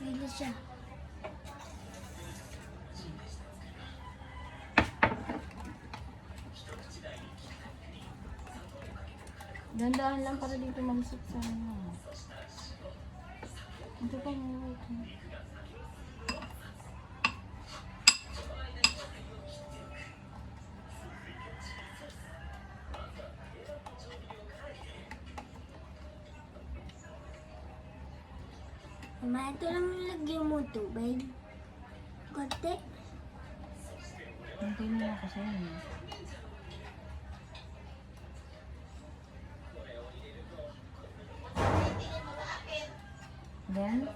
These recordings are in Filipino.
Pili siya. Dandahan lang para dito malusot sa ano. Ito pa mo ito. Mama, ito lang nilagyan mo tubig. Konti. Hintay mo na kasi yun. Then?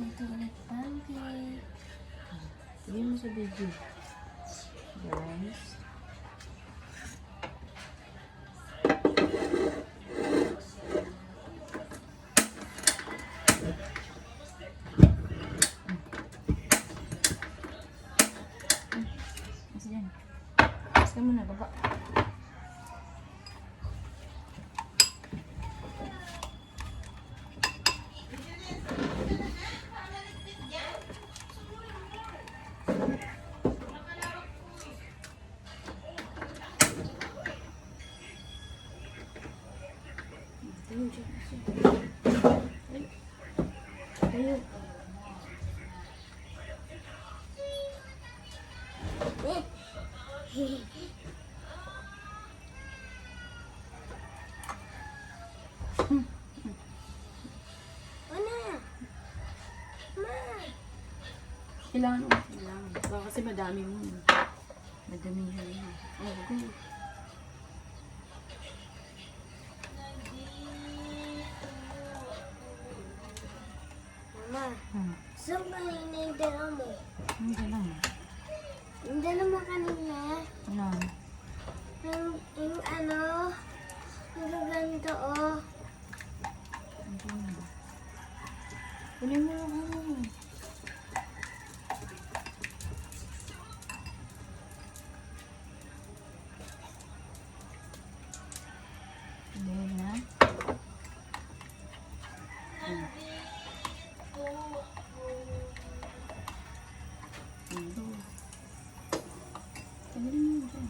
Ito ulit pancake. Sige mo sa video. Guys. Kasi yan. Kasi mo na, baba. Ayun. Ano? Ma! Kailangan mo. Kailangan. Baka kasi madami mo. Madami yun. Oh, go. Mama, saan ka yung dala mo? Hindi lang. Yung dala mo kanina, Ano? yung ano, yung ganito, oh. Hindi lang. Kunin mo yung ano. Hindi na. Ito. Tagalin mo siya.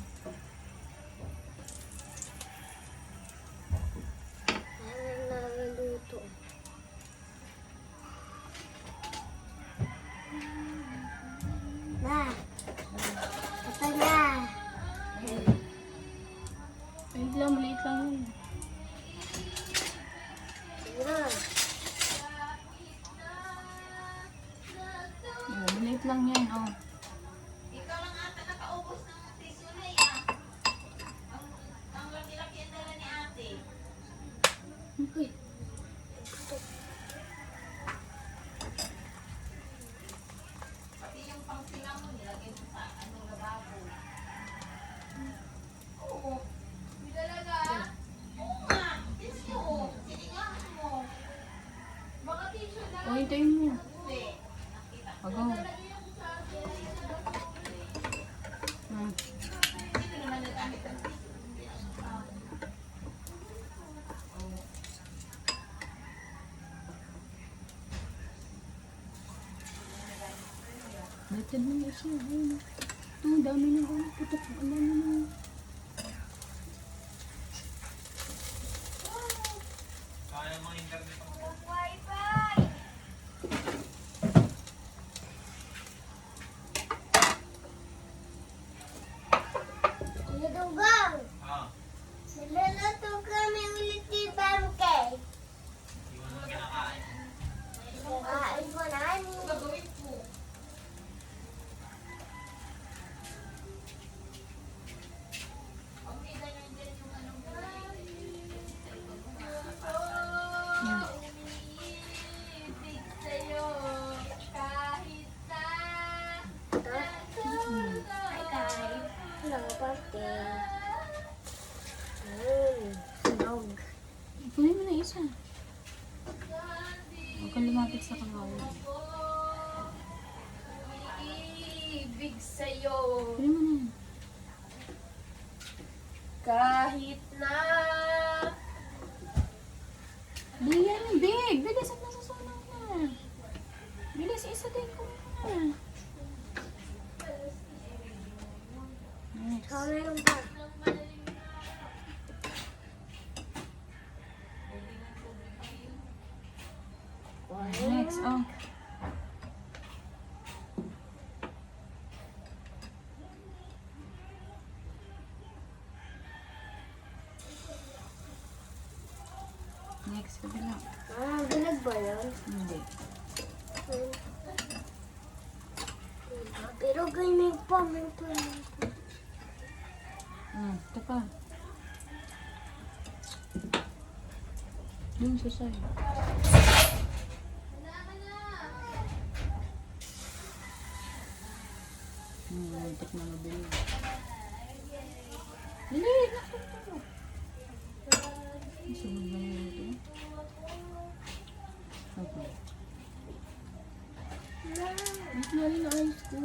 Ano naluluto? Ma! Ito na! Ayun lang, maliit lang yun. Siguro. Oh, maliit lang yan, oh. Ikaw lang ata nakaubos ng tissue na ang laki-laki ang dala ni ate. Uy, Pati yung pangsinga mo nilagay mo sa lababo. Oo. Hindi talaga. Oo nga. Tissue. Sinigahan mo. Baka tissue na. Oh, hintayin mo. Hindi. Nakita ko. Agaw. Hindi naman nagamit ang tissue. Natid mo na isa. Ayun. Ito, ang dami na ako. Putok. Ang dami na. Kuya Dugong! Niluluto kami ulit ni pancake. Kinakain ko na ni. Gagawin mo. Okay na yan dyan yung anong ibig sa'yo kahit na Hi guys! Hello, pancake. Sunog. Kunin mo na isa. Huwag kang lumapit sa kamay. ibig sa'yo Kunin mo na. Kahit na Bigyan mo, big. Bilis at nasusunog na. Bilis, isa din ko na. Next. Saka meron pa. Next, oh. Next, kabila. Bilag ba yun? Hindi. Pero ganyan pa, may pa. Ito pa. Yung susay. Muntik na mabili. Dali, naku. Sunod na yun ito. Okay. Mas nali na ayos ko.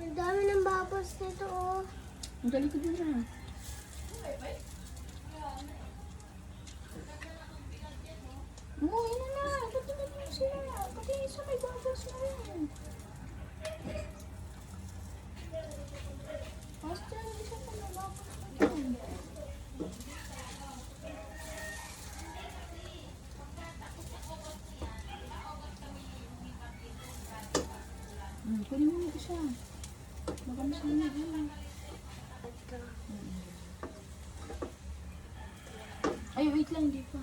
Ang dami ng babas nito, oh. Ang dali ko din na. Umuwi na na. Pati na din siya. Pati isa may babas na rin. Basta, isa pa may babas na rin. Kunin mo na isa. Baka masama na. Ito. Ay, wait lang, di pa.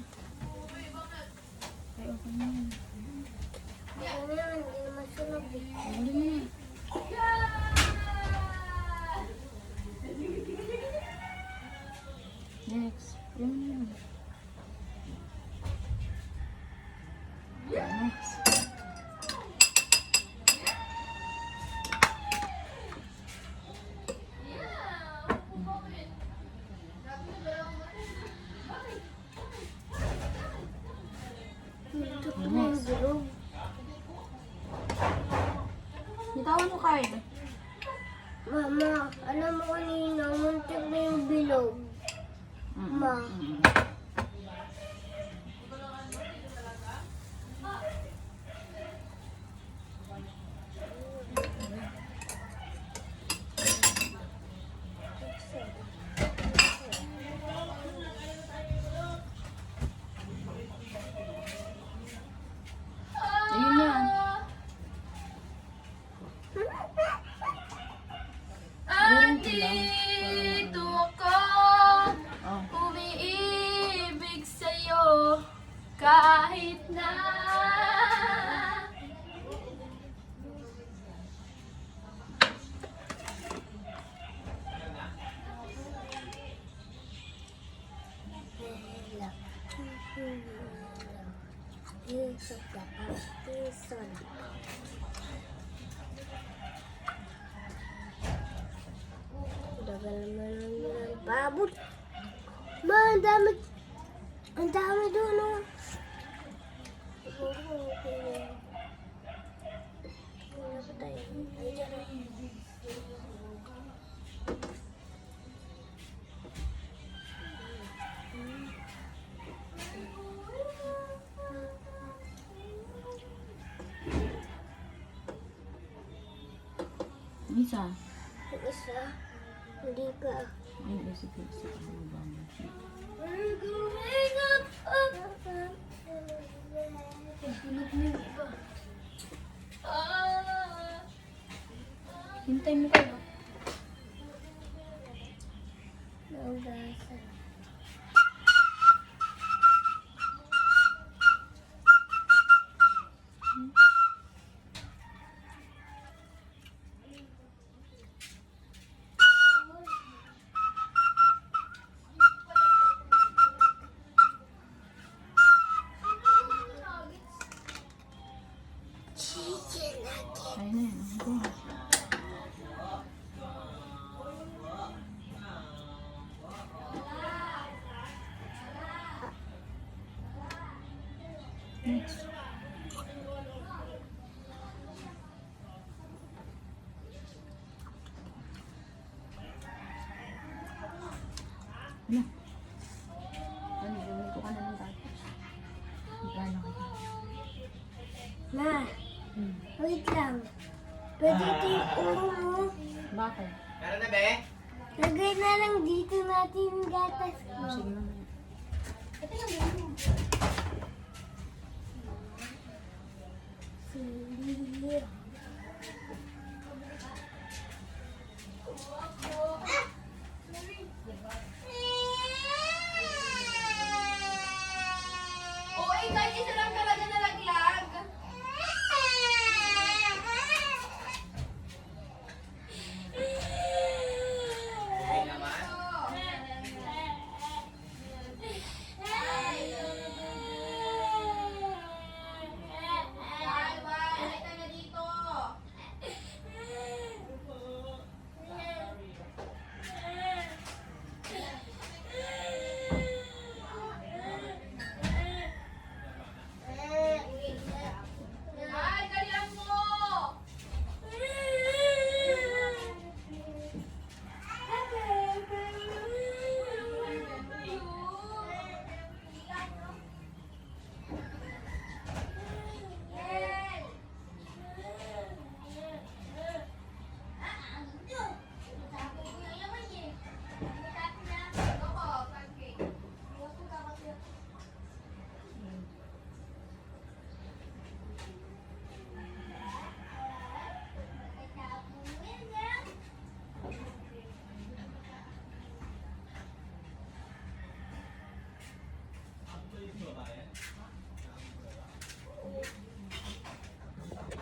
Ay, okay na yan. Ano yan, hindi naman sunog eh. Huli mo na. Next. Yun yun. Next. Ito pa na yung bilog. Bitawan mo kayo. Mama, alam mo kanina, muntik na yung bilog. Ma. Ayun na. andito ako, Oh. umiibig sa'yo kahit na Dagal naman ng babot. Ma, ang dami doon, oh. Siguro, okay na. Wala pa tayo. Ay, dyan, oh. Isa. Yung isa, hindi pa. Ay, sige. Ano ba mo? We're going up, up, up. Hintay mo kayo. Naugasan. Chicken nugget. Ayun na yan. Go. Next. Ano? Ano, bumito ka na ng tapos. Magkano ka? Ma, Hmm. wait lang. Pwede ito yung ulo mo. Bakit? Meron na, be? Lagay na lang dito natin yung gatas ko. Oh, sige mamaya. Sige. Oo, kahit isa lang